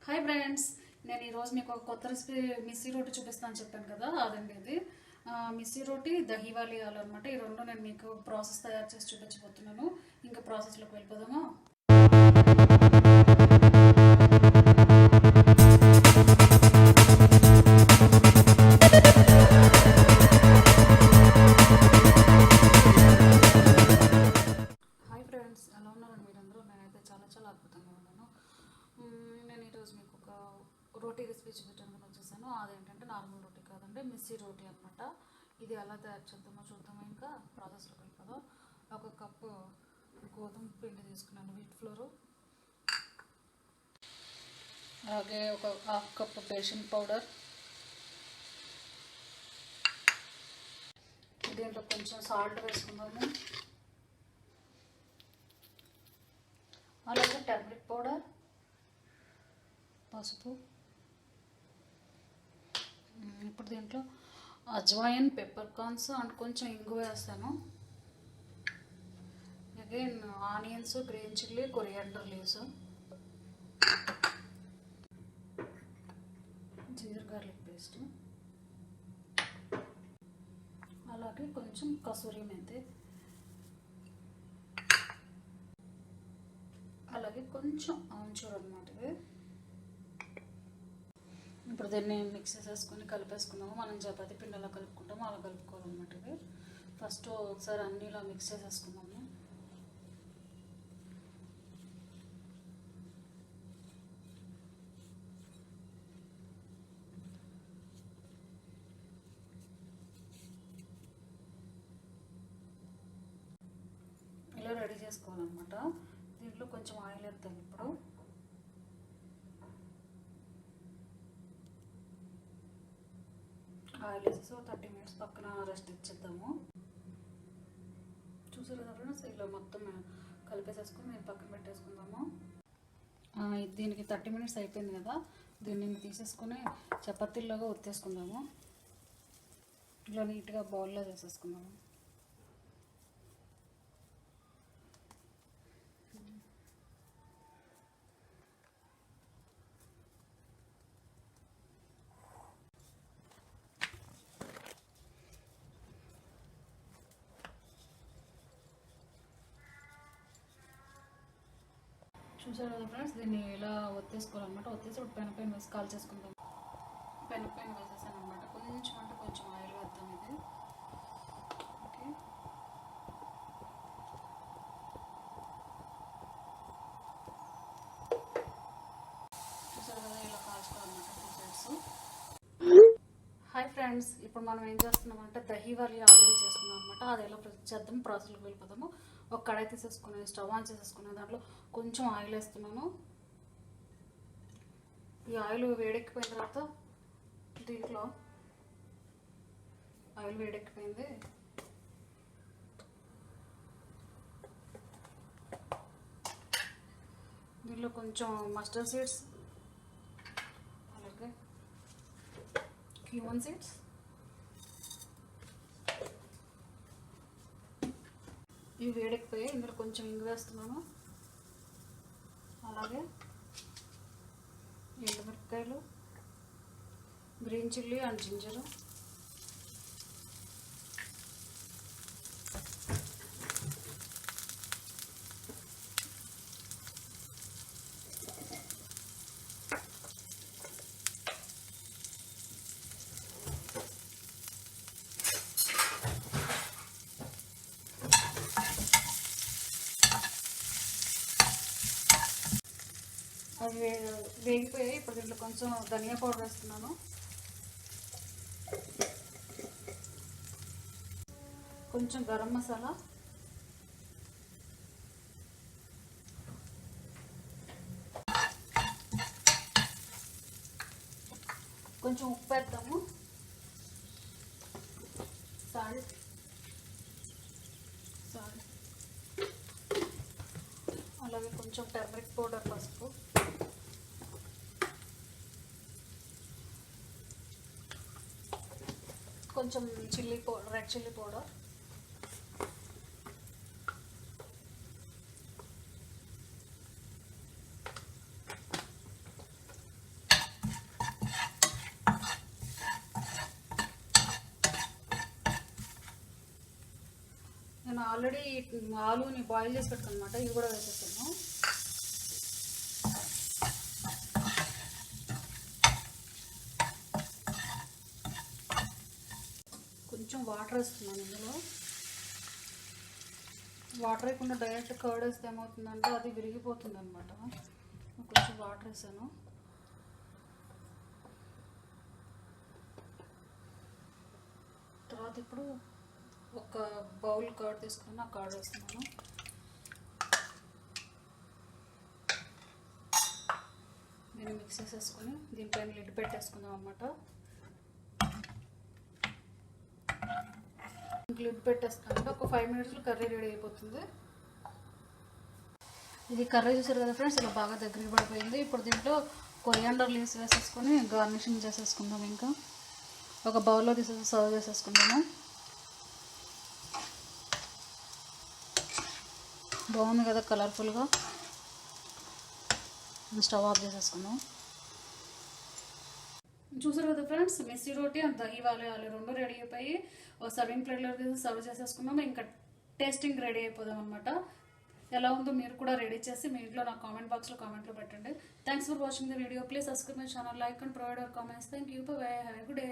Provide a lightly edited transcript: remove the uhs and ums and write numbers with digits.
Hi friends, నేను ఈరోజు మీకు ఒక కొత్త రెసిపీ మిస్సీ రోటీ చూపిస్తాను చెప్పాను కదా, అదండి ఇది. మిస్సీ రోటీ దహివాలి అనమాట. ఈ రెండు నేను మీకు ప్రాసెస్ తయారు చేసి చూపించబోతున్నాను. ఇంకా ప్రాసెస్లోకి వెళ్ళిపోదామా. హాయ్ ఫ్రెండ్స్, ఎలా ఉన్నారండి మీరందరూ? నేనైతే చాలా అద్భుతంగా ఉన్నాను. నేను ఈరోజు మీకు ఒక రోటీ రెసిపీ చూపించడానికి వచ్చేసాను. అదేంటంటే నార్మల్ రోటీ కాదండి, మిస్సీ రోటీ అనమాట. ఇది ఎలా తయారు చేద్దామో చూద్దాము. ఇంకా ప్రాసెస్లోకి వెళ్ళిపోదాం. ఒక కప్పు గోధుమ పిండి తీసుకున్నాను, వీట్ ఫ్లోరు. అలాగే ఒక హాఫ్ కప్పు బేకింగ్ పౌడర్. దీంట్లో కొంచెం సాల్ట్ వేసుకుందాము. అలాగే టర్మరిక్ పౌడర్, పసుపు. ఇప్పుడు దీంట్లో అజ్వాయిన్, పెప్పర్ కార్న్స్ అండ్ కొంచెం ఇంగు వేస్తాను. Again onions, green chilli, coriander leaves, ginger garlic paste, అలాగే కొంచెం కసూరి మెంతి, అలాగే కొంచెం ఆమ్చూర్ అనమాట. ఇది ఇప్పుడు దీన్ని మిక్స్ చేసేసుకొని కలిపేసుకున్నాము. మనం చపాతీ పిండి అలా కలుపుకుంటాము, అలా కలుపుకోవాలన్నమాట. ఇది ఫస్ట్ ఒకసారి అన్నీ ఇలా మిక్స్ చేసేసుకున్నాము. ఇలా రెడీ చేసుకోవాలన్నమాట. దీంట్లో కొంచెం ఆయిల్ వేద్దాం. ఇప్పుడు ఆయిల్ వేసేసి 30 మినిట్స్ పక్కన రెస్ట్ ఇచ్చేద్దాము. చూసారు కదా ఫ్రెండ్స్, ఇలా మొత్తం కలిపేసేసుకొని నేను పక్కన పెట్టేసుకుందాము. దీనికి 30 మినిట్స్ అయిపోయింది కదా, దీన్ని తీసేసుకొని చపాతీల్లోగా ఒత్తేసుకుందాము. ఇలా నీట్గా బౌల్లో చేసేసుకుందాము. చూసారు కదా ఫ్రెండ్స్, దీన్ని ఇలా ఒత్తేసుకోవాలన్నమాట. ఒత్తేసి ఇప్పుడు పెన వేసి కాల్ చేసుకుందాం. పెన వేసేసాను అనమాట. కొంచెం అంటే కొంచెం ఆయిల్ వేద్దాం. ఇది ఓకే. చూసారు కదా, ఇలా కాల్చుకోవాలన్నమాట 2 సైడ్స్. హాయ్ ఫ్రెండ్స్, ఇప్పుడు మనం ఏం చేస్తున్నామంటే దహివాలి ఆలూ చేసుకున్నాం అనమాట. అది ఎలా చేద్దాం, ప్రాసెస్లోకి వెళ్ళిపోతాము. ఒక కడాయి తీసేసుకుని స్టవ్ ఆన్ చేసేసుకుని దాంట్లో కొంచెం ఆయిల్ వేస్తున్నాను. ఈ ఆయిల్ వేడెక్కిపోయిన తర్వాత దీంట్లో ఆయిల్ వేడెక్కిపోయింది. దీంట్లో కొంచెం మస్టర్డ్ సీడ్స్, అలాగే క్యూమన్ సీడ్స్, ఇవి వేడెక్కిపోయాయి. ఇందులో కొంచెం ఇంగు వేస్తున్నాను. అలాగే ఎండుమిరపకాయలు, గ్రీన్ చిల్లీ అండ్ జింజరు, అవి వేగిపోయాయి. ఇప్పుడు దీంట్లో కొంచెం ధనియా పౌడర్ వేస్తున్నాను. కొంచెం గరం మసాలా, కొంచెం ఉప్పు వేద్దాము, సాల్ట్, అలాగే కొంచెం టర్మరిక్ పౌడర్, పసుపు, కొంచెం chilli powder, red chilli powder, already ఆలూని బాయిల్ చేసి పెట్టుకున్నమాట, ఇవి కూడా వేసేసాను. కొంచెం వాటర్ వేస్తున్నాను ఇందులో. వాటర్ వేయకుండా డైరెక్ట్ కర్డ్ వేస్తే ఏమవుతుందంటే అది విరిగిపోతుంది అనమాట. కొంచెం వాటర్ వేసాను. తర్వాత ఇప్పుడు ఒక బౌల్ కర్డ్ తీసుకుని ఆ కర్డ్ వేస్తున్నాను. దీన్ని మిక్స్ చేసేసుకొని దీనిపైన లిడ్ పెట్టేసుకుందాం అన్నమాట. లిడ్ పెట్టేస్తానంటే ఒక 5 మినిట్స్లో కర్రీ రెడీ అయిపోతుంది. ఇది కర్రీ చూసారు కదా ఫ్రెండ్స్, ఇలా బాగా దగ్గరికి పడిపోయింది. ఇప్పుడు దీంట్లో కొరియాండర్ లీవ్స్ వేసేసుకొని గార్నిషింగ్ చేసేసుకుందాం. ఇంకా ఒక బౌల్లో తీసేసి సర్వ్ చేసేసుకుందాము. బాగుంది కదా కలర్ఫుల్గా. స్టవ్ ఆఫ్ చేసేసుకుందాం. చూసారు కదా ఫ్రెండ్స్, మిస్సి రోటీ అండ్ దహివాలా రెండు రెడీ అయిపోయి సర్వింగ్ ప్లేట్లో తీసి సర్వ్ చేసేసుకున్నాము. ఇంకా టేస్టింగ్ రెడీ అయిపోదాం అనమాట. ఎలా ఉందో మీరు కూడా రెడీ చేసి మీ ఇంట్లో నాకు కామెంట్ బాక్స్లో కామెంట్లో పెట్టండి. Thanks for watching the video. Please subscribe my channel, like and provide our comments. Thank you. Bye. Have a good day.